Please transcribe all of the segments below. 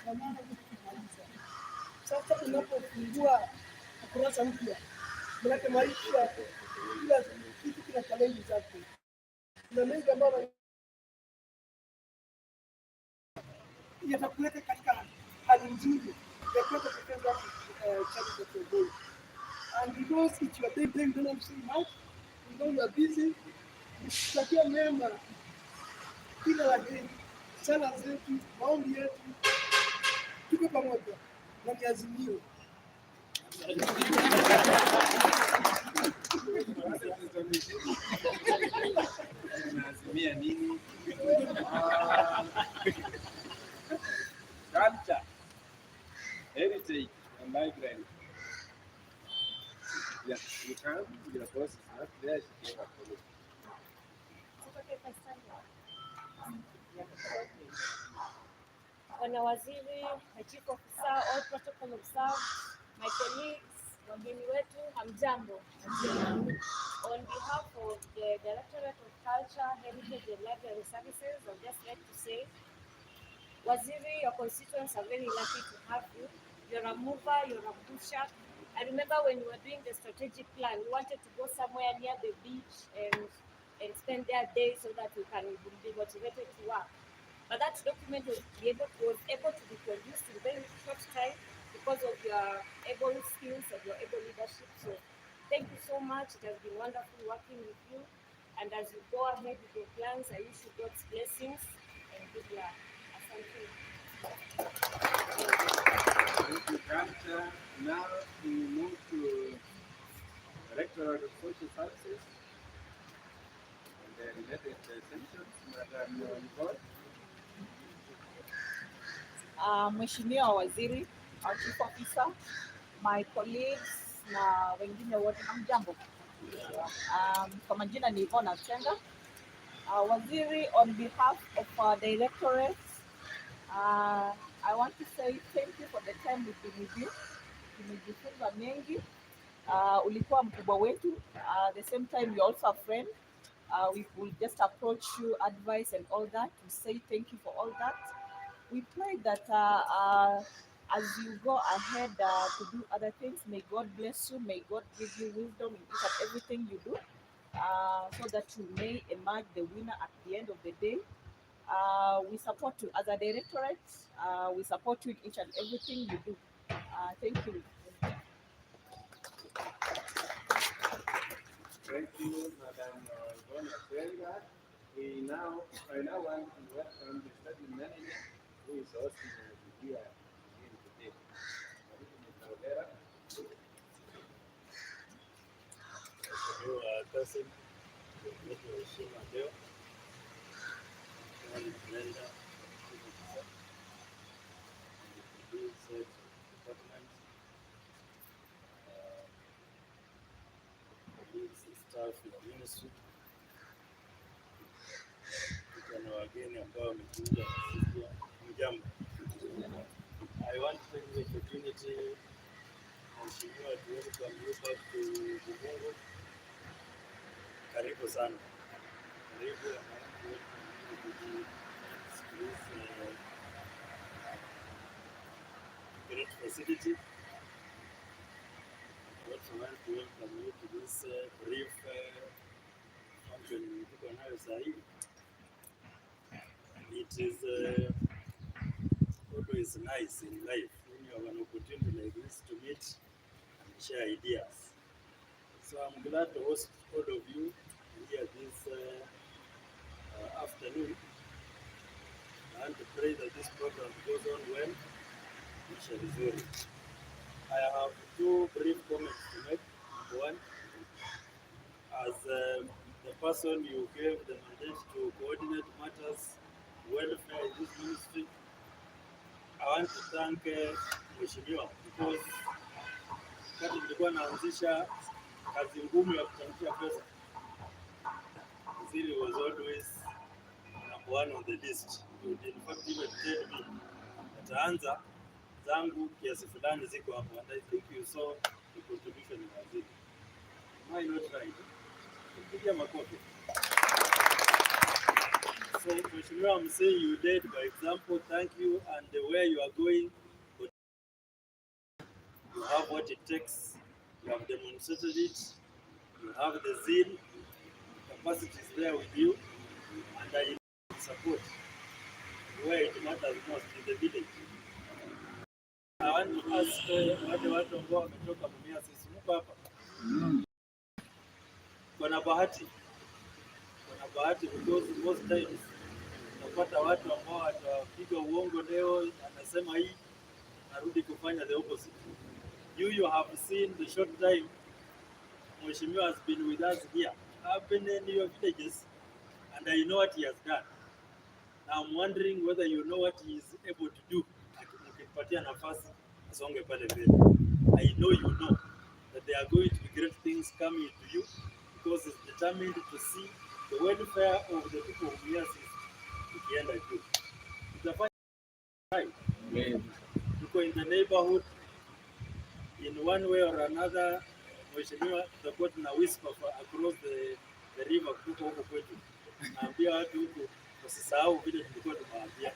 na maana kumaliza. Sasa unapofungua ukurasa mpya, maana maisha kila kitu kina challenge zake. Kuna mengi ambayo yatakuleta katika hali nzuri ya kuweza kutenda challenge za kuongoza. And because it's your day, you don't have to say much, you know you are busy, tutakia mema kila la heri, sala zetu, maombi yetu, tuko pamoja na ni azimio. Unaazimia nini? Culture, heritage, and library. Yes, you can. Your boss is not there. She came up for you. Bwana Waziri, my chief officer, all protocol observed, my colleagues, wageni wetu, hamjambo. On behalf of the Directorate of Culture, Heritage and Library Services, I'd just like to say, Waziri, your constituents are very lucky to have you. You're a mover, you're a pusher. I remember when we were doing the strategic plan, we wanted to go somewhere near the beach and spend their days so that we can be motivated to work. But that document was able to be produced in very short time because of your able skills and your able leadership. So thank you so much. It has been wonderful working with you. And as you go ahead with your plans, I wish you God's blessings and good luck. Asante. Thank you, Culture. Now we move to Directorate of Social Services and the related sections. Madam Yvonne. Mheshimiwa Waziri, our Chief Officer, my colleagues na wengine wote hamjambo. Kwa majina ni Yvonne Achenga. Waziri, on behalf of our directorates, I want to say thank you for the time we've been with you. Tumejifunza mengi. Ulikuwa mkubwa wetu. The same time you're also a friend. We will just approach you, advice and all that, to say thank you for all that. We pray that as you go ahead to do other things, may God bless you, may God give you wisdom in each and everything you do, so that you may emerge the winner at the end of the day. We support you as a directorate, we support you in each and everything you do. Thank you. Thank you, Madam Yvonne Achenga. I now want to welcome the study manager who is hosting the here today. OVER.kassim, wetu wa heshima leo tunaenda staff ya ministry, kuna wageni ambao wamekuja kusikia mjambo. I want to take the opportunity, Mheshimiwa, to welcome you back to Bungu. Karibu sana. Karibu great facility. I also want to welcome you to this brief function tuko nayo sahi. It is always nice in life when you have an opportunity like this to meet and share ideas. So I'm glad to host all of you here this afternoon, and to pray that this program goes on well. I have two brief comments to make. Number one, as the person you gave the mandate to coordinate matters welfare in this ministry, I want to thank Mheshimiwa because wakati nilikuwa naanzisha kazi ngumu ya kuchangisha pesa, Waziri was always number one on the list. You would in fact even tell me ataanza zangu kiasi fulani ziko hapo, and I think you saw the contribution of Waziri. Am I not right? Pigia makofi. So, Mheshimiwa, I'm saying you led by example. Thank you. And where you are going, you have what it takes. You have demonstrated it. You have the zeal. Capacity is there with you. And I support where it matters most in the village. I want to ask wale watu ambao wametoka Mumias East, mko hapa? Kuna bahati because most times unapata watu ambao watapiga uongo leo, anasema hii, narudi kufanya the opposite. You have seen the short time Mheshimiwa has been with us here. I've been in your villages and I know what he has done. Now I'm wondering whether you know what he is able to do. Akimpatia nafasi asonge pale mbele. I know you know that there are going to be great things coming to you because he's determined to see the welfare of the people of Mumias East ikienda juu. Tutafanya right. Tuko in the neighborhood in one way or another. Mheshimiwa, tutakuwa tuna whisper across the river huko kwetu. Naambia watu huko usisahau vile tulikuwa tumewaambia.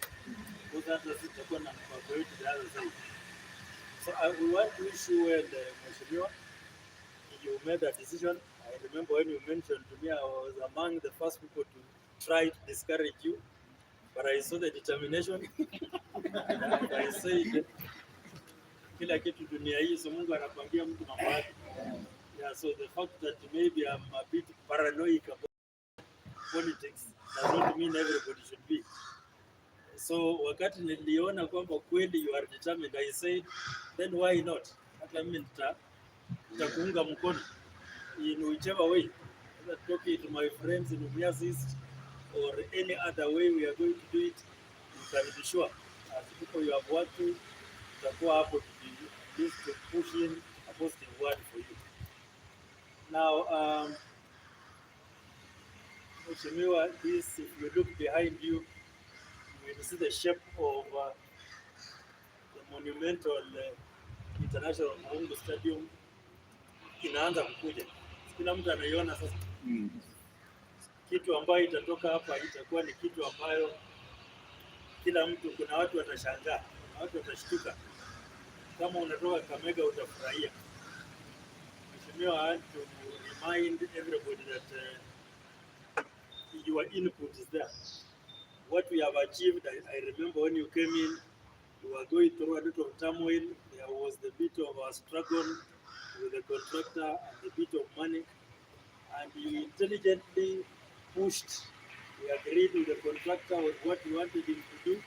Because hata sisi tutakuwa na mpango wetu the other side. So we want to wish you well, Mheshimiwa. You made a decision. I remember when you mentioned to me, I was among the first people to try to discourage you, but I saw the determination. I said, kila kitu dunia hii, so Mungu anapangia mtu mambo yake. Yeah, so the fact that maybe I'm a bit paranoid about politics does not mean everybody should be. So wakati niliona kwamba kweli you are determined, I said, then why not? Hata mimi nitakuunga mkono in whichever way. Either talking to my friends in Mumias East or any other way we are going to do it, you can be sure. As people you have worked with, tutakuwa hapo to be to push in a positive word for you. Now, Mheshimiwa, this, if you look behind you, you will see the shape of the monumental International Muungu Stadium inaanza kukuja. Kila mtu anaiona sasa. Kitu ambayo itatoka hapa itakuwa ni kitu ambayo kila mtu, kuna watu watashangaa, watu watashtuka. Kama unatoka Kamega utafurahia. Mheshimiwa, I want to remind everybody that your input is there. What we have achieved, I remember when you came in, you were going through a lot of turmoil. There was the bit of a struggle with the contractor and the bit of money, and you intelligently pushed. We agreed with the contractor on what we wanted him to do.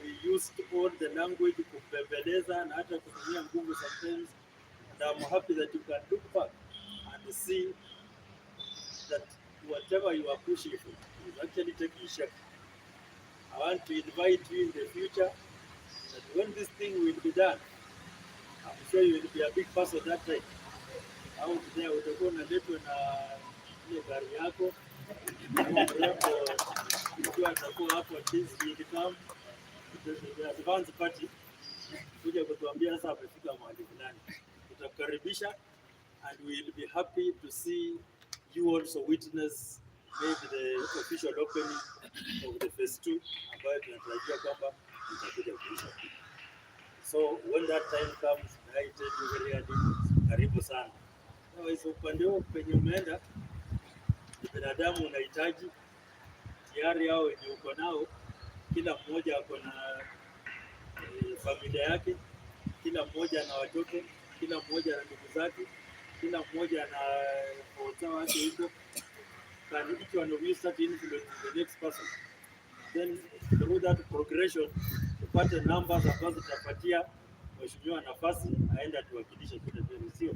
We used all the language kubembeleza na hata kutumia nguvu sometimes, and I'm happy that you can look back and see that whatever you are pushing for is actually taking shape. I want to invite you in the future that when this thing will be done, I'm sure you will be a big person that time. Out there utakuwa unaletwa na ile gari yako, mrembo ukiwa atakuwa hapo jinsi ikikam advance party kuja kutuambia sasa amefika mahali fulani. Tutakukaribisha and we will be happy to see you also witness maybe the official opening of the phase 2 ambayo tunatarajia kwamba itakuja kuisha. So when that time comes, I tell you very early, karibu sana. Otherwise, upande huo penye umeenda, binadamu unahitaji tayari hao wenye uko nao, kila mmoja ako na familia yake, kila mmoja na watoto, kila mmoja na ndugu zake, kila mmoja na wazao wake huko. Can each one of you start influencing the next person? Then through that progression, tupate numbers ambazo tutapatia Mheshimiwa nafasi aende atuwakilishe kule mbele, sio?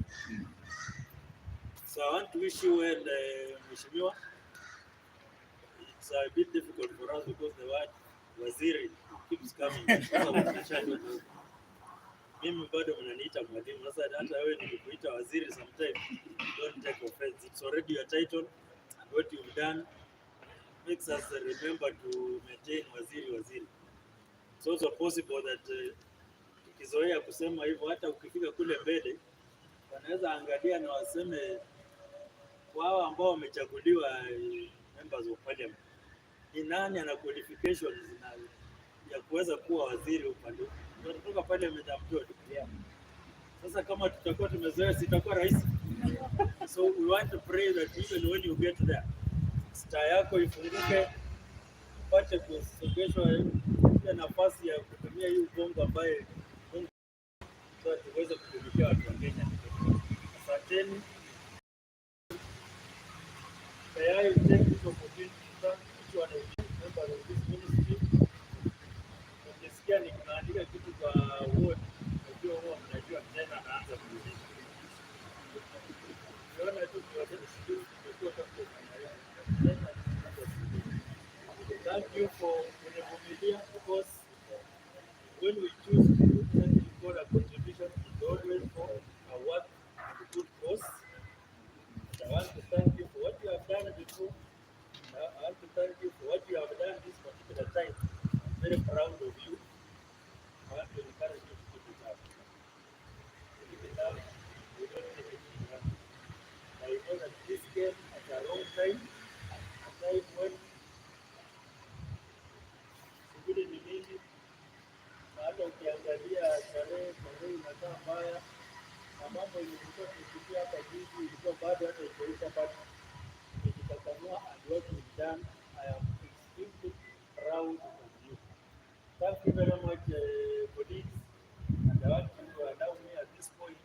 So I want to wish you well, Mheshimiwa. It's a bit difficult for us because the word waziri keeps coming. Mimi bado mnaniita mwalimu. Sasa hata wewe nikikuita waziri sometimes, don't take offense. It's already your title, and what you've done makes us remember to maintain waziri. It's also possible that ukizoea kusema hivyo, hata ukifika kule mbele wanaweza angalia na waseme wao ambao wamechaguliwa members of parliament, ni nani ana qualifications ya kuweza kuwa waziri upande huu. Tunatoka pale mtaptod. Sasa kama tutakuwa tumezoea sitakuwa rahisi. So we want to pray that even when you get there, star yako ifunguke, upate kusogeshwa ile nafasi ya kutumia hii ubongo ambaye Mungu tuweze kutumikia watu wa Kenya. Asanteni. I take this opportunity to thank each one of you members of this ministry. Ukisikia ninaandika kitu kwa word, najua huwa mnajua tena naanza kurudisha. Unaona tu kwa sababu tumekuwa thank you for kuvumilia, because when we choose to do something for a contribution, it's always for a work and a good cause. I want to thank you for what you have done before. I want to thank you for what you have done this particular time. I'm very proud of you. I want to encourage you to keep it up. Keep it up. We don't take it for granted. I know that this came at a wrong time, a time when shughuli ni mingi, na hata ukiangalia tarehe inakaa mbaya, na mambo ilikuwa tukipitia hapa juzi ilikuwa bado hata ikaisha bado. And what you've done, I am extremely proud of you. Thank you very much, colleagues. And I want you to allow me at this point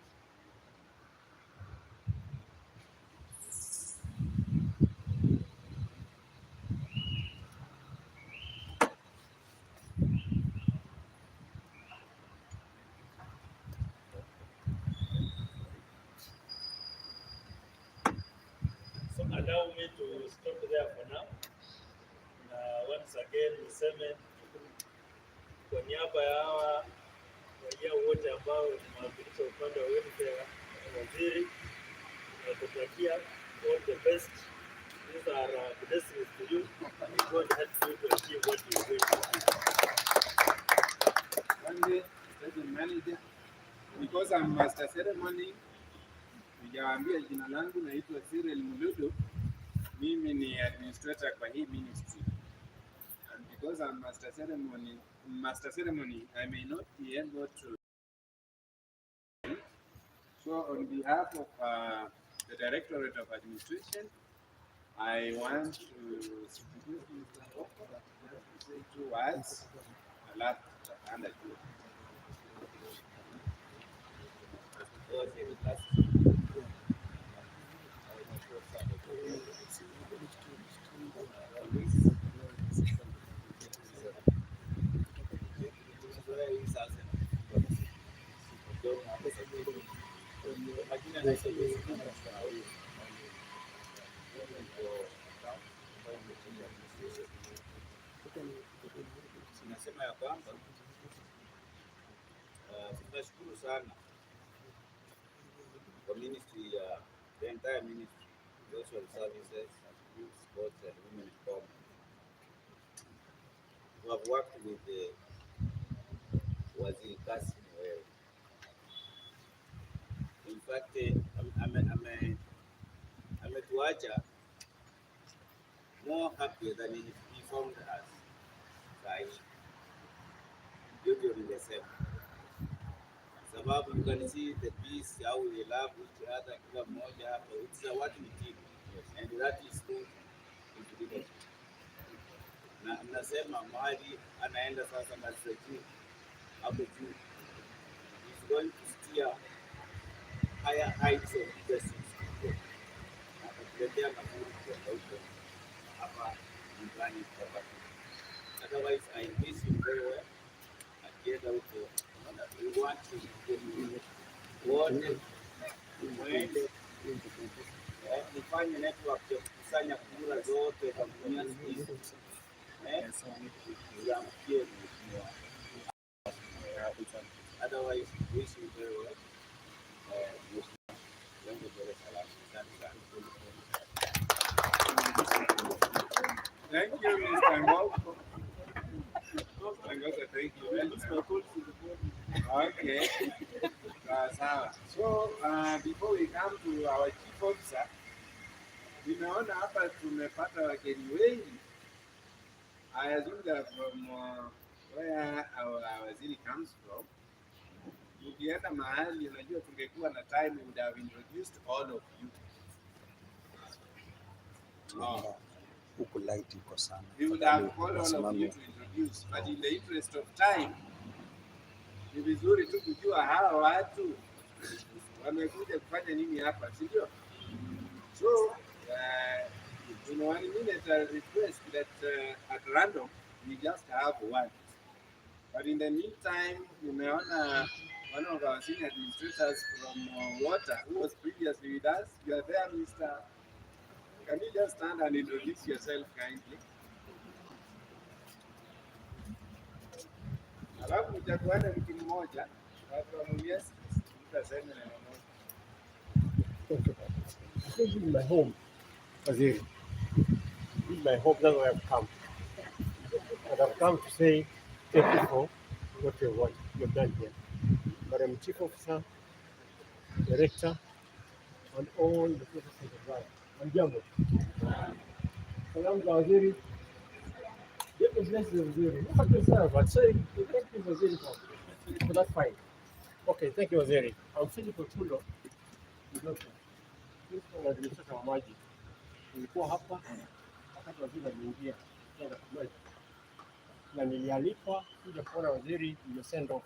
allow me to stop there for now. Once again, niseme kwa niaba ya hawa raia wote ambao tunawakilisha upande wa welfare waziri, tunakutakia all the best. These are blessings to you, and God help you to achieve what you want. One day, Station Manager, because I'm Master Ceremony, nijawaambia jina langu naitwa Cyril Muludu. Mimi ni administrator kwa hii ministry. And because I'm Master Ceremony, I may not be able to. So on behalf of the Directorate of Administration, I want to say 2 words. Alafu tutaenda juu. Nasema ya kwamba tunashukuru sana kwa ministry ya the entire ministry, social services, youth, sports and women empowerment. We have worked with the OVER.kassim. In fact, ametuacha more happy than he found us. During the same. Sababu you can see the peace, how we love each other, kila mmoja hapa. It's a what we team, and that is good into leadership. Na nasema mahali anaenda sasa na strategy hapo juu, is going to steer higher heights of leadership. Atakuletea mazuri kwa huko hapa nyumbani hapa. Otherwise, I miss him very well. Akienda huko, we want to wote mwende nifanye network ya kukusanya kura zote za Mumias East. Otherwise, wish you very well. Thank you, Mr. Ngoko. Thank you. Okay. So, before we come to our chief officer, nimeona hapa tumepata wageni wengi I assume that from where our waziri comes from, ukienda mahali unajua tungekuwa na time we would have introduced all of you. Huku light iko sana. We would have called all of you to introduce, but in the interest of time, ni vizuri tu kujua hawa watu wamekuja kufanya nini hapa, si ndio? So, in 1 minute, I request that at random, we just have one. But in the meantime, nimeona one of our senior administrators from water, who was previously with us. You are there, Mr. Can you just stand and introduce yourself kindly? Alafu mtakuana mtu mmoja, watu wa Mumias East, mtasema neno moja. This is my home, Waziri. This is my home, that's why I've come. And I've come to say thank you for what you've done here. But I'm Chief Officer, Director, and all the citizens of Rwanda. Hamjambo. Salamu za Waziri. Give the blessings of Waziri. Not yourself, but say thank you, Waziri, for that fine. Okay, thank you, Waziri. I'm Philip Otulo, the doctor. Principal Administrator wa maji. Nilikuwa hapa wakati waziri aliingia kutoka maji. Na nilialikwa kuja kuona waziri send off.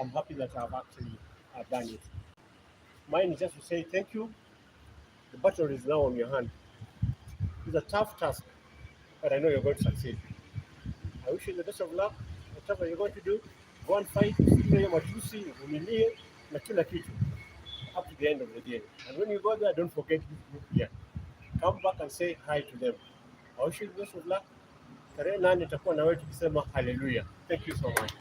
I'm happy that I've actually done it. Mine is just to say thank you. The battle is now on your hand. It's a tough task, but I know you're going to succeed. I wish you the best of luck. Whatever you're going to do, go and fight. Usikie matusi, uvumilie na kila kitu up to the end of the day. And when you go there, don't forget this group here. Come back and say hi to them. I wish you the best of luck. Tarehe 8 nitakuwa na wewe tukisema hallelujah. Thank you so much.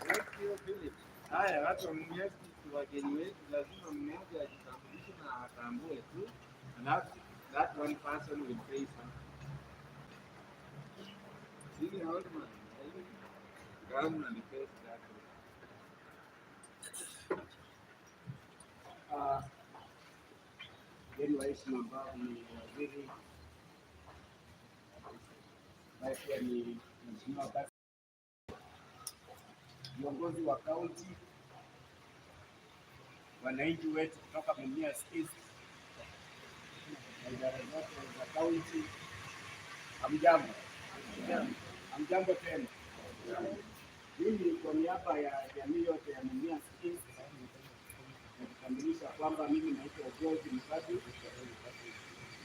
Thank you, Philip. Haya, watu wa Mumias East, wageni wetu, lazima mmoja ajitambulishe na atambue tu. And that one person will say something. Senior Oldman, come and face that one. Wageni waheshimiwa ambao ni waziri, ambaye pia ni mheshimiwa Kassim, viongozi wa kaunti, wananchi wetu kutoka Mumias East na idara zote za kaunti, hamjambo. Hamjambo tena. Mimi kwa niaba ya jamii yote ya Mumias East nakamilisha kwamba mimi naitwa George Mkadu,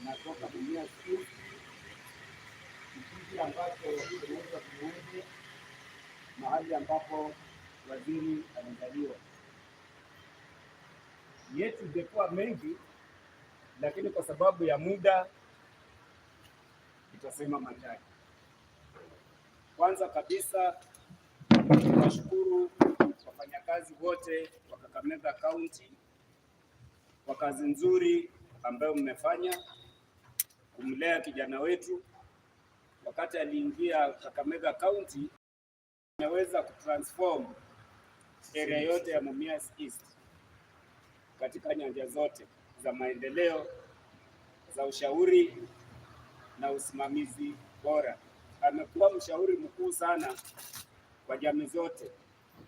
natoka Mumias East, kijiji ambacho kinaitwa Kiunge, mahali ambapo waziri alizaliwa. Yetu ingekuwa mengi, lakini kwa sababu ya muda nitasema machache. Kwanza kabisa, tunashukuru wafanyakazi wote wa Kakamega County kwa kazi nzuri ambayo mmefanya kumlea kijana wetu. Wakati aliingia Kakamega County, ameweza kutransform area yote ya Mumias East katika nyanja zote za maendeleo, za ushauri na usimamizi bora. Amekuwa mshauri mkuu sana kwa jamii zote,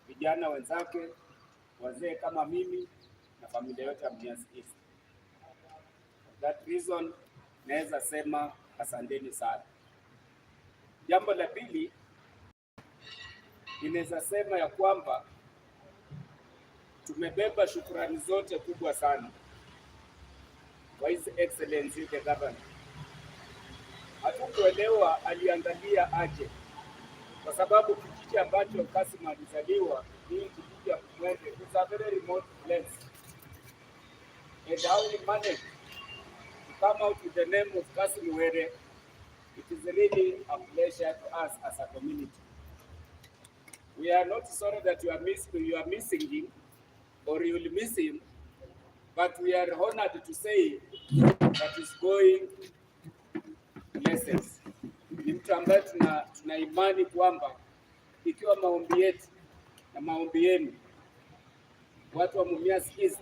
vijana wenzake, wazee kama mimi na familia yote ya Mumias East. For that reason, naweza sema asanteni sana. Jambo la pili, ninaweza sema ya kwamba tumebeba shukrani zote kubwa sana kwa His Excellency the Governor. Hatukuelewa aliangalia aje, kwa sababu kijiji ambacho Kassim alizaliwa ni kijiji ya Kumwende. It's a very remote place. And how he managed to come out with the name of Kassim Were, it is really a pleasure to us as a community. We are not sorry that you are missing him or you will miss him, but we are honored to say that he's going places. Ni mtu ambaye tuna imani kwamba ikiwa maombi yetu na maombi yenu watu wa Mumias East,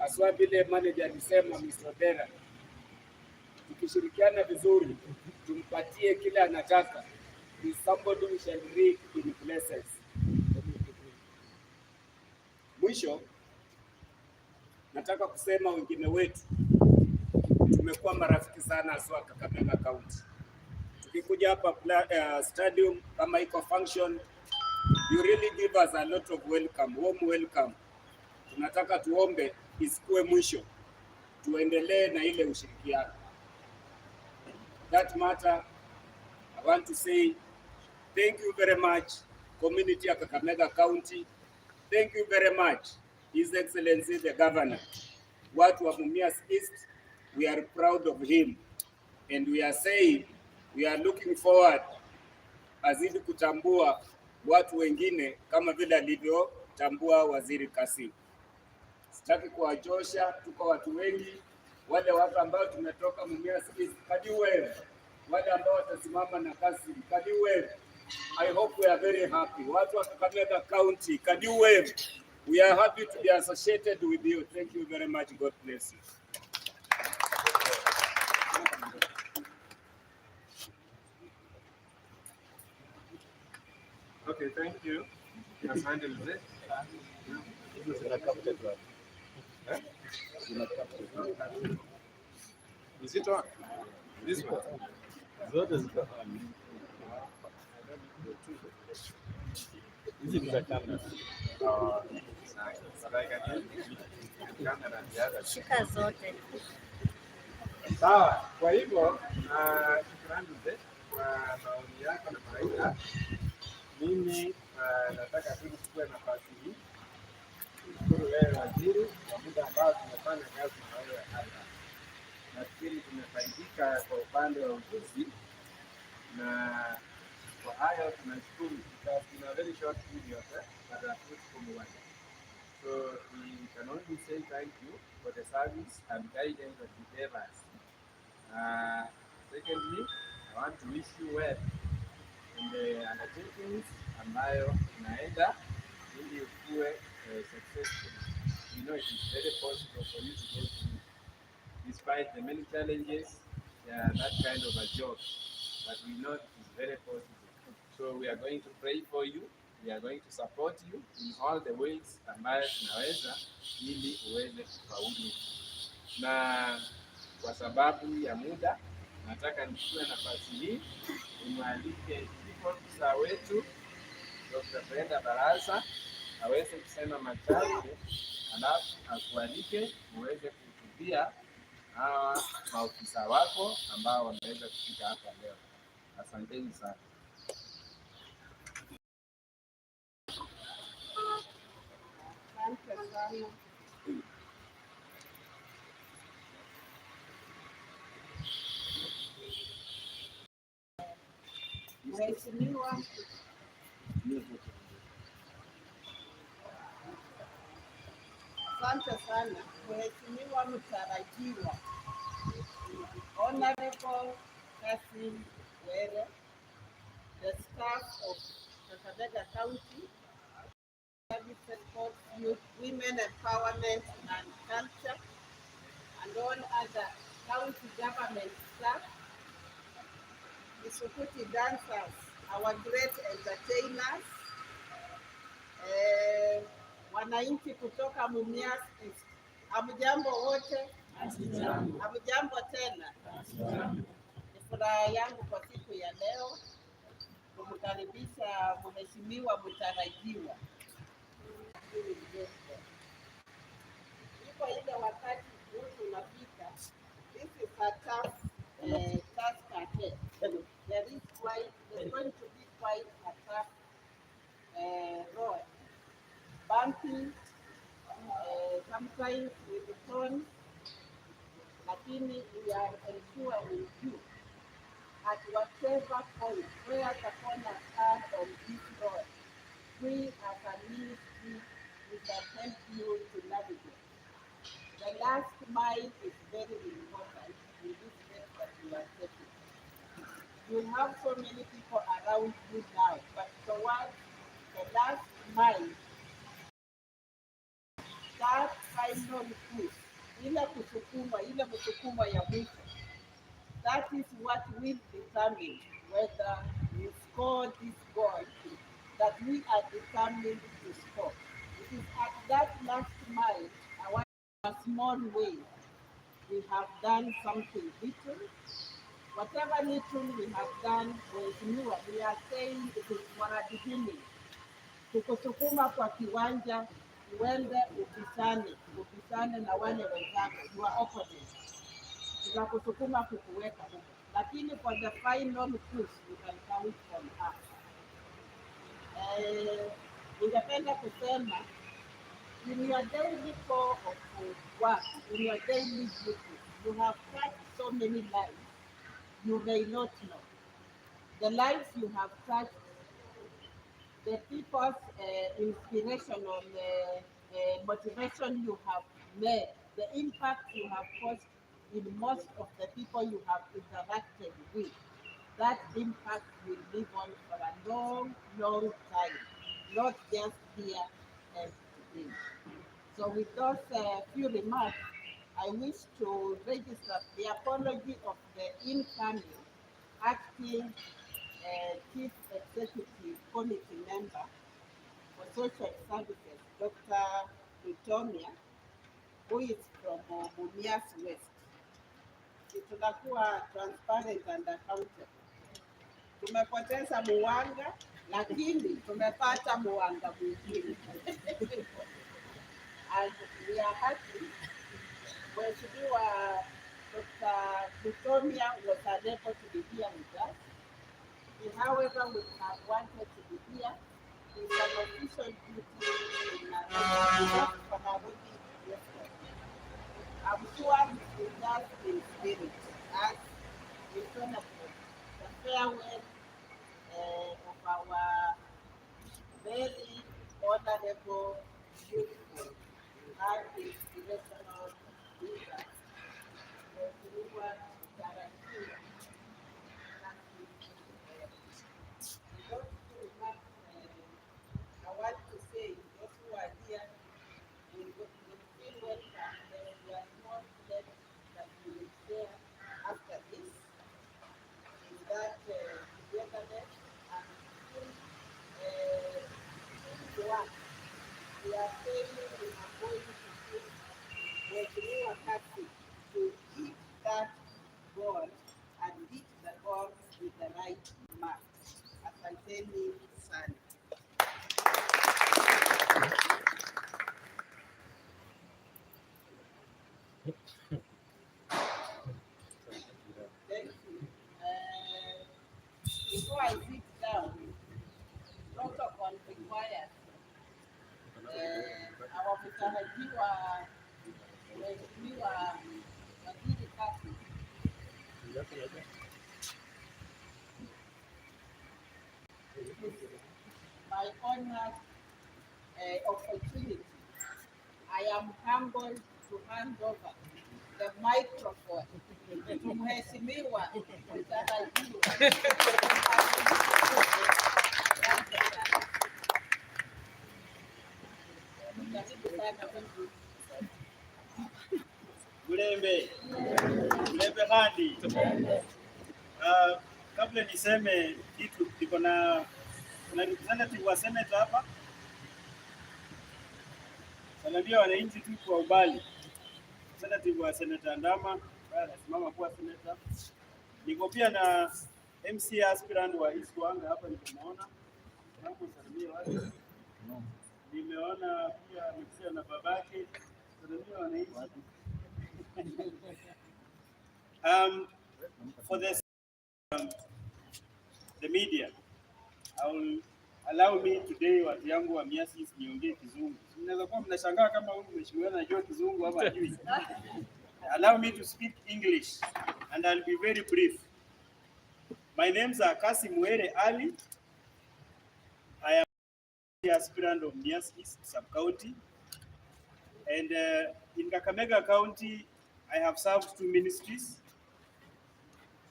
aswa vile manager alisema Mr. Dera, tukishirikiana vizuri tumpatie kile anataka. Is somebody who shall read in places. Mwisho nataka kusema wengine wetu tumekuwa marafiki sana aswa Kakamega County. Tukikuja hapa stadium kama iko function, you really give us a lot of welcome, warm welcome. Tunataka tuombe isikue mwisho, tuendelee na ile ushirikiano. That matter, I want to say thank you very much community ya Kakamega County. Thank you very much His Excellency the Governor. Watu wa Mumias East, we are proud of him and we are saying we are looking forward azidi kutambua watu wengine kama vile alivyotambua Waziri Kassim. Sitaki kuwachosha, tuko watu wengi, wale watu ambao tumetoka Mumias East, kadiwe, wale ambao watasimama na Kassim, kadiwe. I hope we are very happy. Watu wa Kakamega County, kadiwe. We are happy to be associated with you. Thank you very much. God bless you. Okay, thank you. Asante mzee. Is it on? This one? Zote ziko hizi ni za kamera. Shika zote. Sawa. Kwa hivyo shukrani mzee kwa maoni yako na mawaidha. Mimi nataka tu kuchukua nafasi hii kushukuru wewe waziri kwa muda ambao tumefanya kazi na wewe hapa. Nafikiri tumefaidika kwa upande wa ujuzi na kwa hayo tunashukuru because in a very short period that are put from one. So we can only say thank you for the service and guidance that you gave us. Secondly, I want to wish you well in the undertakings ambayo unaenda ili ukue successful. You know it is very possible for you to go through. Despite the many challenges, that kind of a job, but we know it is very possible. So we are going to pray for you. We are going to support you in all the ways ambayo tunaweza ili uweze kufaulu. Na kwa sababu ya muda, nataka nichukue nafasi hii nimwalike chief officer wetu Dr. Brenda Barasa aweze kusema machache, alafu akualike uweze kuhutubia hawa maofisa wako ambao wameweza kufika hapa leo. Asanteni sana. Asante sana. Mheshimiwa asante sana. Mheshimiwa mtarajiwa Honorable Kassim Were, the staff of Kakamega County Service Support, Youth, Women Empowerment and Culture, and all other county government staff, the Sukuti dancers, our great entertainers, wananchi kutoka Mumias East. Hamjambo wote? Hamjambo tena? Ni furaha yangu kwa siku ya leo kumkaribisha mheshimiwa mtarajiwa. Iko ile wakati mtu unafika, this is a tough task ahead. There's going to be quite a tough road. Bumpy, sometimes with the thorns, lakini we are ensuring you at whatever point, where the corners are on this road, we as a ministry, we can help you to navigate. The last mile is very important in this step that you are taking. You have so many people around you now, but towards the last mile, that final push, ile msukumo ya mwisho, that is what will determine whether we score this goal that we are determined to score. It is at that last mile, a small way, we have done something little. Whatever little we have done, we are saying it is for a beginning. Kukusukuma kwa kiwanja, uende upisane na wale wenzako, your opponents. Tunakusukuma kukuweka huko, lakini for the final push you can count on us. Ningependa kusema in your daily core of work, in your daily duty, you have touched so many lives you may not know. The lives you have touched, the people's inspirational motivation you have made, the impact you have caused in most of the people you have interacted with, that impact will live on for a long, long time, not just here and today. So with those few remarks, I wish to register the apology of the incoming acting Chief Executive Committee Member for Social Services, Dr. Lutomia, who is from Mumias West. Tunakuwa transparent and accountable. Tumepoteza muwanga, lakini tumepata muwanga mwingine. And we are happy. Mheshimiwa Dr. Lutomia was unable to be here with us. He, however, would have wanted to be here. It's an official duty in Nairobi yesterday. I'm sure he will just in spirit as we celebrate the farewell of our very honorable, beautiful, and inspirational leader, I want to say, those who are here will feel welcome. There are small steps that we will share after this. Is that togetherness and work. We are saying we are going to put OVER.kassim to hit that goal and hit the goal with the right mark. Asanteni sana. Thank you. Before I sit down, protocol requires our mtarajiwa Mheshimiwa Waziri Kassim my honor opportunity. I am humbled to hand over the microphone to Mheshimiwa Mtarajiwa. Mulembe handi. Kabla niseme kitu, niko na representative wa Senate hapa. Salamia wananchi tu kwa ubali. Representative wa Senator Ndama, anasimama kuwa senator. Niko pia na MC aspirant wa East Wanga hapa nimeona. Hapo salamia wale. Nimeona pia mkisia na babake. Salamia wananchi. For the media, I will allow me today watu yangu wa Mumias East niongee Kizungu. Mnaweza kuwa mnashangaa kama huyu mheshimiwa anajua Kizungu ama hajui. Allow me to speak English and I'll be very brief. My names are Kassim Ali. I am the aspirant of Mumias East sub-county. And in Kakamega County, I have served 2 ministries.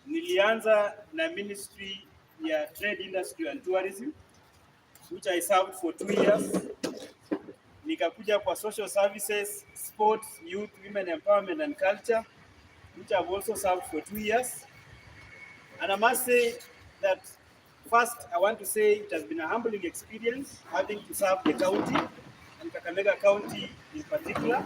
Nilianza na ministry ya trade industry and tourism, which I served for 2 years. Nikakuja kwa social services, sports, youth, women empowerment and culture, which I've also served for 2 years. And I must say that first, I want to say it has been a humbling experience having to serve the county and Kakamega County in particular.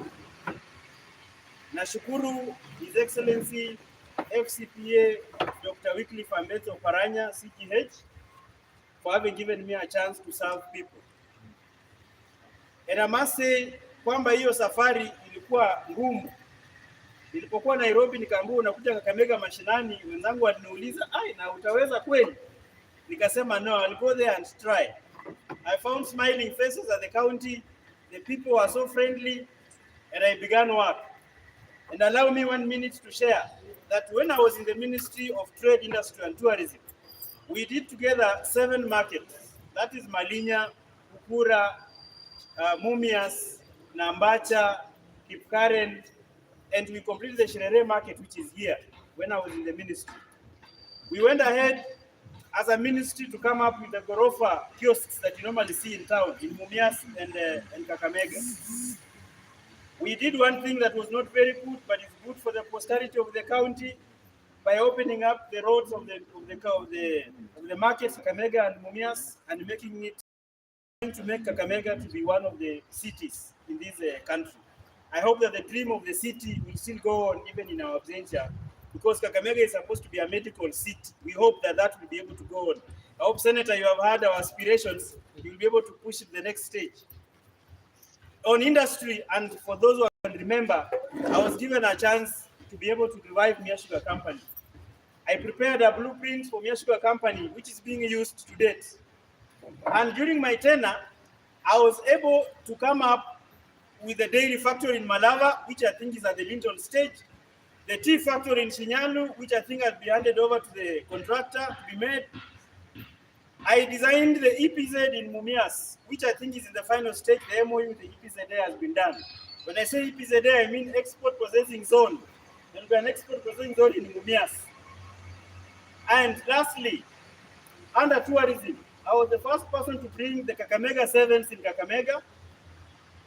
Nashukuru His Excellency FCPA Dr. Wycliffe Ambeto Paranya, CGH, for having given me a chance to serve people. And I must say kwamba hiyo safari ilikuwa ngumu. Nilipokuwa Nairobi nikaambiwa unakuja Kakamega mashinani, wenzangu waliniuliza, "Ai, na utaweza kweli?" Nikasema no, I'll go there and try. I found smiling faces at the county. The people were so friendly, and I began work. And allow me 1 minute to share that when I was in the Ministry of Trade, Industry and Tourism, we did together 7 markets. That is Malinya, Ukura, Mumias, Nambacha, Kipkaren, and we completed the Shirere market, which is here, when I was in the ministry. We went ahead as a ministry to come up with the Gorofa kiosks that you normally see in town, in Mumias and Kakamega. We did one thing that was not very good, but it's good for the posterity of the county, by opening up the roads of the markets, Kakamega and Mumias, and making it to make Kakamega to be one of the cities in this country. I hope that the dream of the city will still go on even in our absentia, because Kakamega is supposed to be a medical city. We hope that that will be able to go on. I hope, Senator, you have heard our aspirations. You will be able to push it to the next stage. On industry, and for those who can remember, I was given a chance to be able to revive Mumias Sugar Company. I prepared a blueprint for Mumias Sugar Company, which is being used to date. And during my tenure, I was able to come up with the dairy factory in Malava, which I think is at the lintel stage, the tea factory in Shinyanu, which I think has been handed over to the contractor to be made. I designed the EPZ in Mumias, which I think is in the final stage. The MOU with the EPZ has been done. When I say EPZ, I mean export processing zone. There will be an export processing zone in Mumias. And lastly, under tourism, I was the first person to bring the Kakamega Sevens in Kakamega.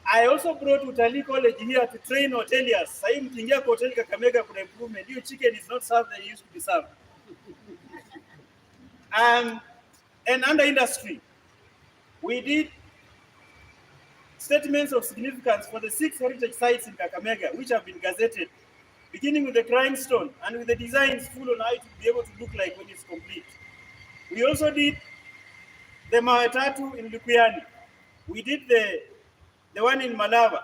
I also brought Utalii College here to train hoteliers. Sasa mkiingia kwa hotel Kakamega kuna improvement. Your chicken is not served that it used to be served. And under industry, we did statements of significance for the 6 heritage sites in Kakamega, which have been gazetted, beginning with the crime stone and with the designs full on how it will be able to look like when it's complete. We also did the Mawetatu in Lukuyani. We did the one in Malava.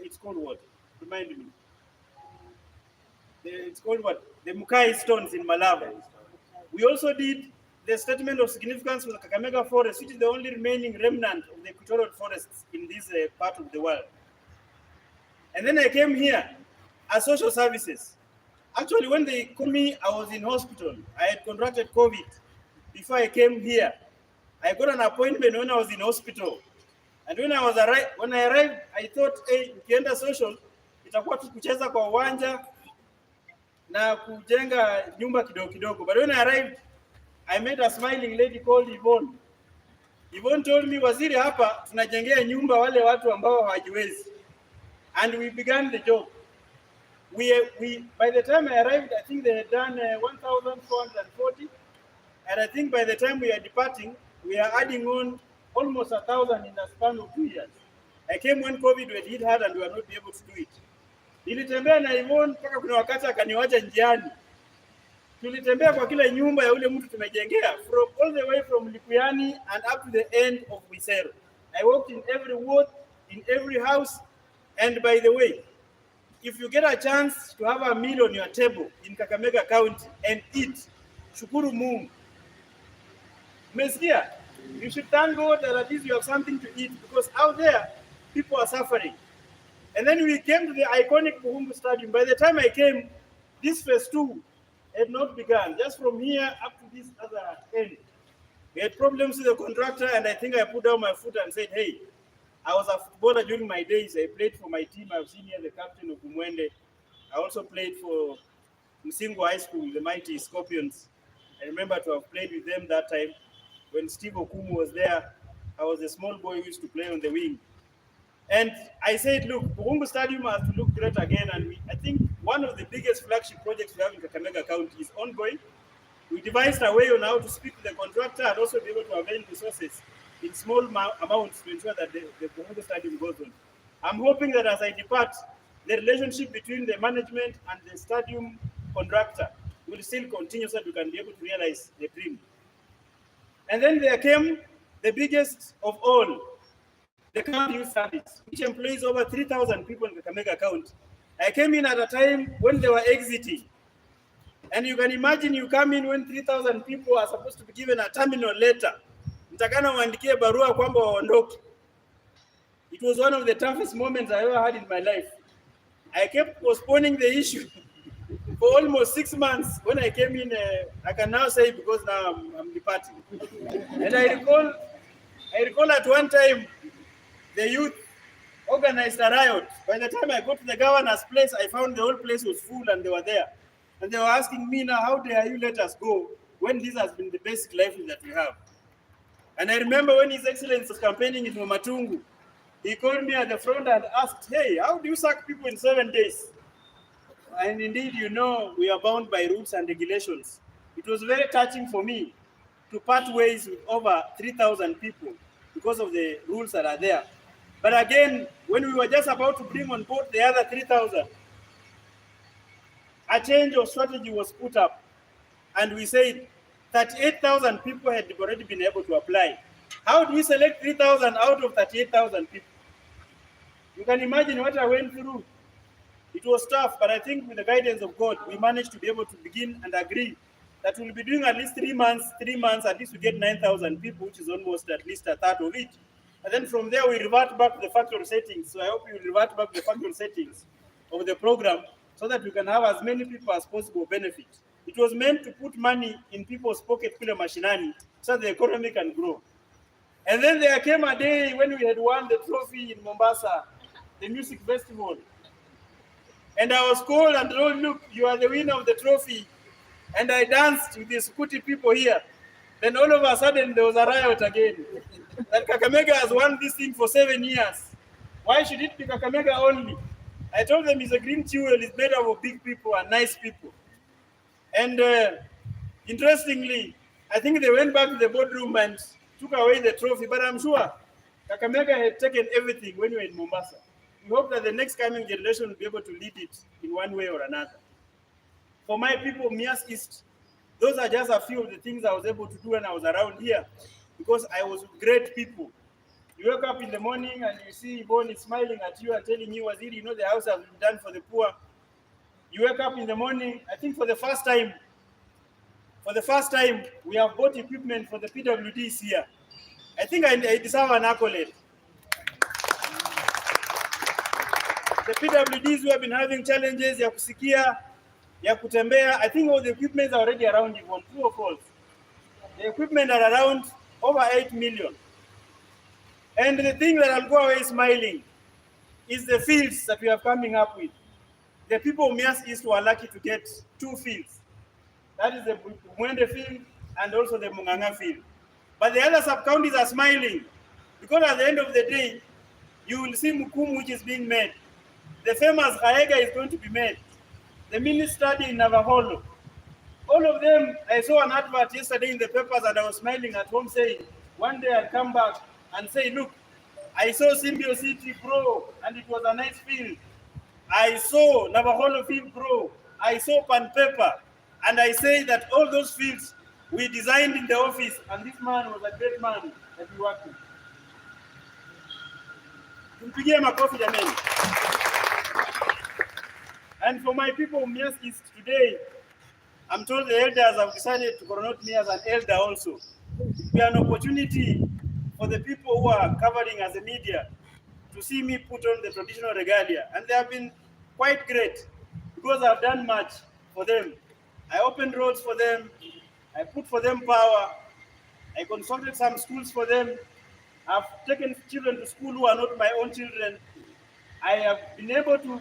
It's called what? Remind me. It's called what? The Mukai stones in Malava. We also did the statement of significance for the Kakamega forest, which is the only remaining remnant of the equatorial forests in this part of the world. And then I came here as social services. Actually, when they called me, I was in hospital. I had contracted COVID before I came here. I got an appointment when I was in hospital. And when I arrived, I thought, hey, ukienda social, itakuwa tu kucheza kwa uwanja na kujenga nyumba kidogo kidogo. But when I arrived, I met a smiling lady called Yvonne. Yvonne told me, waziri, hapa tunajengea nyumba wale watu ambao hawajiwezi. And we began the job. By the time I arrived, I think they had done 1,440. And I think by the time we are departing, we are adding on almost 1,000 in a span of 2 years. I came when COVID had hit hard and we were not able to do it. Nilitembea na Yvonne mpaka kuna wakati akaniwacha njiani. Tulitembea kwa kila nyumba ya ule mtu tumejengea, from all the way from Likuyani and up to the end of Wisero. I walked in every ward, in every house, and by the way, if you get a chance to have a meal on your table in Kakamega County and eat, shukuru Mungu. Umesikia? You should thank God that at least you have something to eat, because out there, people are suffering. And then we came to the iconic Buhumbu Stadium. By the time I came, this phase 2 had not begun. Just from here up to this other end. We had problems with the contractor, and I think I put down my foot and said, hey, I was a footballer during my days. I played for my team. I've seen here the captain of Umwende. I also played for Msingo High School, the mighty Scorpions. I remember to have played with them that time. When Steve Okumu was there, I was a small boy who used to play on the wing. And I said, look, Buhumbu Stadium has to look great again. And I think one of the biggest flagship projects we have in Kakamega County is ongoing. We devised a way on how to speak to the contractor and also be able to avail resources in small amounts to ensure that the stadium goes on. I'm hoping that as I depart, the relationship between the management and the stadium contractor will still continue so that we can be able to realize the dream. And then there came the biggest of all, the county youth service, which employs over 3,000 people in the Kakamega County. I came in at a time when they were exiting. And you can imagine you come in when 3,000 people are supposed to be given a terminal letter. Mtakana uandikie barua kwamba waondoke. It was one of the toughest moments I ever had in my life. I kept postponing the issue for almost 6 months. When I came in, I can now say because now I'm departing. And I recall at one time, the youth organized a riot. By the time I got to the governor's place, I found the whole place was full and they were there. And they were asking me now, how dare you let us go when this has been the basic life that we have? And I remember when His Excellency was campaigning in Momatungu, he called me at the front and asked, hey, how do you sack people in 7 days? And indeed, you know, we are bound by rules and regulations. It was very touching for me to part ways with over 3,000 people because of the rules that are there. But again, when we were just about to bring on board the other 3,000, a change of strategy was put up. And we said 38,000 people had already been able to apply. How do we select 3,000 out of 38,000 people? You can imagine what I went through. It was tough, but I think with the guidance of God, we managed to be able to begin and agree that we'll be doing at least 3 months, at least we get 9,000 people, which is almost at least a third of it. And then from there, we revert back to the factual settings. So I hope you revert back to the factual settings of the program so that we can have as many people as possible benefit. It was meant to put money in people's pocket, kule mashinani, so the economy can grow. And then there came a day when we had won the trophy in Mombasa, the music festival. And I was called and told, look, you are the winner of the trophy. And I danced with the Sukuti people here. Then all of a sudden, there was a riot again. That Kakamega has won this thing for 7 years. Why should it be Kakamega only? I told them it's a green jewel, it's made up of big people and nice people. And interestingly, I think they went back to the boardroom and took away the trophy. But I'm sure Kakamega had taken everything when we were in Mombasa. We hope that the next coming generation will be able to lead it in one way or another. For my people, Mumias East, those are just a few of the things I was able to do when I was around here, because I was with great people. You wake up in the morning and you see Yvonne smiling at you and telling you, Waziri, you know the house has been done for the poor. You wake up in the morning, I think for the first time, we have bought equipment for the PWDs here. I think I deserve an accolade. The PWDs who have been having challenges, ya kusikia, ya kutembea, I think all the equipment are already around Yvonne, true or false? The equipment are around over 8 million. And the thing that I'll go away smiling is the fields that we are coming up with. The people of Mumias East were lucky to get 2 fields. That is the Mwende field and also the Munganga field. But the other sub-counties are smiling because at the end of the day, you will see Mukumu, which is being made. The famous Kaega is going to be made. The mini study in Navaholo. All of them, I saw an advert yesterday in the papers and I was smiling at home saying, one day I'll come back and say, look, I saw Symbio City grow and it was a nice field. I saw Navaholo field grow. I saw Pan Paper. And I say that all those fields we designed in the office, and this man was a great man that we worked with. Tumpigie makofi jameni. And for my people of Mumias East today, I'm told the elders have decided to coronate me as an elder also. It will be an opportunity for the people who are covering as a media to see me put on the traditional regalia. And they have been quite great because I've done much for them. I opened roads for them. I put for them power. I constructed some schools for them. I've taken children to school who are not my own children. I have been able to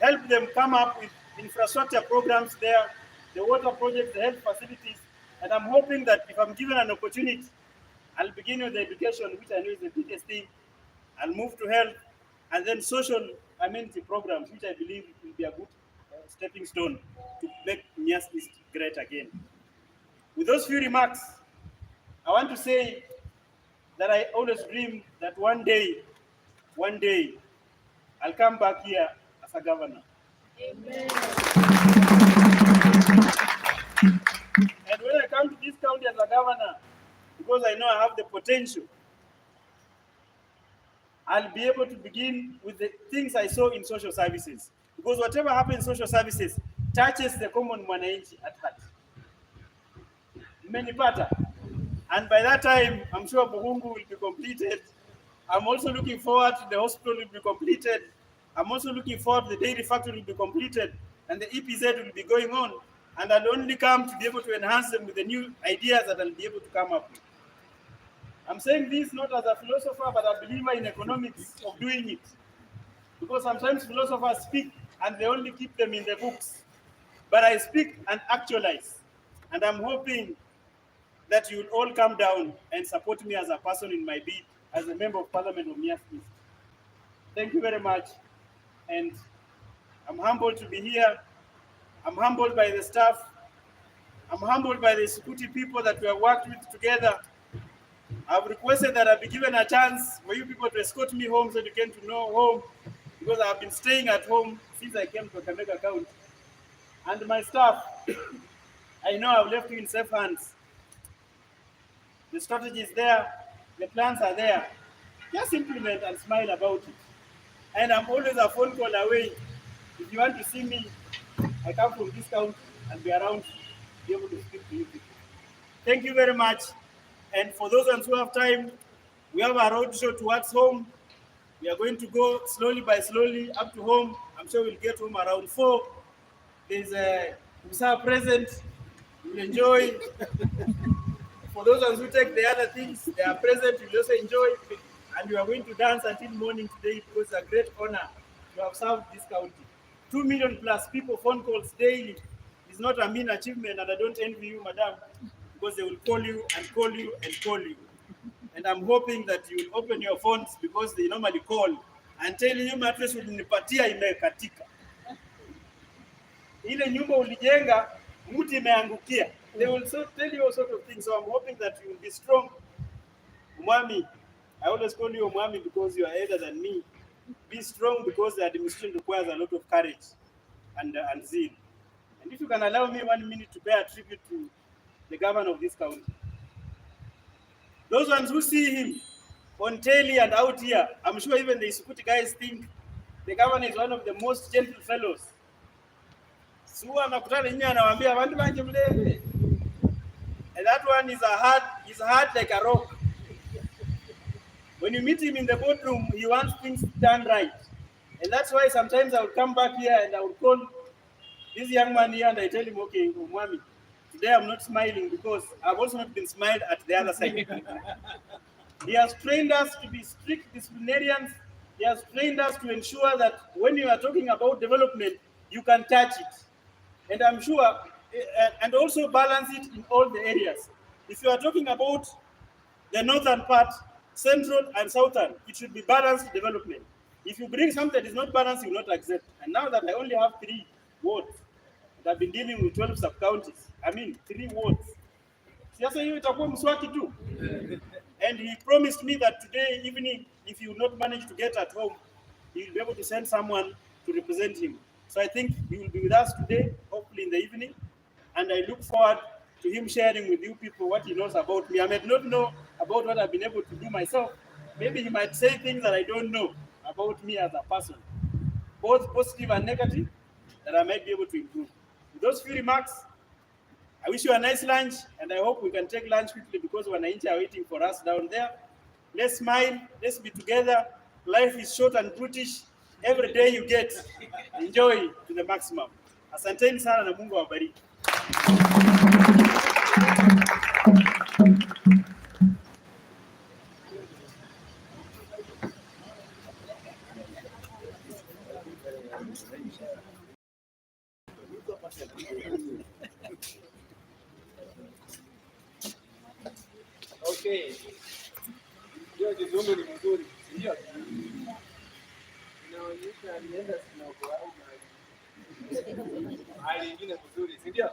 help them come up with infrastructure programs there, the water projects, the health facilities, and I'm hoping that if I'm given an opportunity, I'll begin with the education, which I know is the biggest thing. I'll move to health, and then social amenity programs, which I believe will be a good stepping stone to make Mumias East great again. With those few remarks, I want to say that I always dream that one day, I'll come back here as a governor. Amen. And when I come to this county as a governor, because I know I have the potential, I'll be able to begin with the things I saw in social services. Because whatever happens in social services touches the common mwananchi at heart. Mmenipata? And by that time, I'm sure Buhungu will be completed. I'm also looking forward to the hospital will be completed. I'm also looking forward to the dairy factory will be completed. And the EPZ will be going on. And I'll only come to be able to enhance them with the new ideas that I'll be able to come up with. I'm saying this not as a philosopher, but a believer in economics of doing it. Because sometimes philosophers speak and they only keep them in the books. But I speak and actualize. And I'm hoping that you will all come down and support me as a person in my bid as a member of parliament of Mumias East. Thank you very much. And I'm humbled to be here. I'm humbled by the staff. I'm humbled by the security people that we have worked with together. I've requested that I be given a chance for you people to escort me home so you can to know home, because I've been staying at home since I came to Kakamega County. And my staff, I know I've left you in safe hands. The strategy is there, the plans are there. Just implement and smile about it. And I'm always a phone call away. If you want to see me, I come from this county and be around to be able to speak to you people. Thank you very much. And for those ones who have time, we have a road show towards home. We are going to go slowly by slowly up to home. I'm sure we'll get home around 4. There's a Musa present. You'll enjoy. For those ones who take the other things, they are present. You'll also enjoy. And we are going to dance until morning today because it's a great honor to have served this county. 2 million plus people, phone calls daily. It's not a mean achievement, and I don't envy you, madam, because they will call you and call you and call you. And I'm hoping that you will open your phones because they normally call and tell you mattress ulinipatia imekatika. Ile nyumba ulijenga mti imeangukia. They will tell you all sort of things. So I'm hoping that you will be strong. Umwami, I always call you Umwami because you are elder than me. Be strong because the administration requires a lot of courage and zeal. And if you can allow me 1 minute to pay a tribute to the governor of this county. Those ones who see him on telly and out here, I'm sure even the Isukuti guys think the governor is one of the most gentle fellows. And that one is hard like a rock. When you meet him in the boardroom, he wants things done right. And that's why sometimes I will come back here and I will call this young man here and I tell him, okay, Mwami, today I'm not smiling because I've also not been smiled at the other side. He has trained us to be strict disciplinarians. He has trained us to ensure that when you are talking about development, you can touch it. And I'm sure, and also balance it in all the areas. If you are talking about the northern part, central and southern, it should be balanced development. If you bring something that is not balanced, you will not accept. And now that I only have 3 wards, and I've been dealing with 12 sub-counties, 3 wards. Siasa hiyo itakuwa mswaki tu. And he promised me that today evening, if he will not manage to get at home, he will be able to send someone to represent him. So I think he will be with us today, hopefully in the evening. And I look forward to him sharing with you people what he knows about me. I might not know about what I've been able to do myself. Maybe he might say things that I don't know about me as a person, both positive and negative, that I might be able to improve. With those few remarks, I wish you a nice lunch, and I hope we can take lunch quickly because wananchi are waiting for us down there. Let's smile, let's be together. Life is short and brutish. Every day you get, enjoy to the maximum. Asanteni sana na Mungu awabariki. Okay. Hiyo kizungu ni mzuri, ndio. Inaonyesha alienda Sinoko au mahali ingine mzuri, si ndio?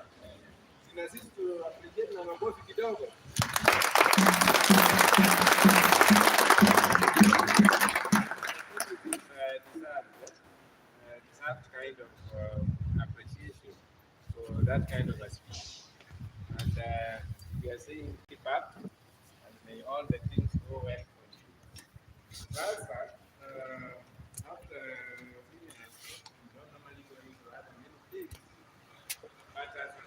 na sisi tu appreciate na makofi kidogo. Deserved kind of appreciation for that kind of a speech. And we are saying keep up, and may all the things go well for you. Sasa, after Mumias, we don't normally go into other many things, but as a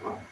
note,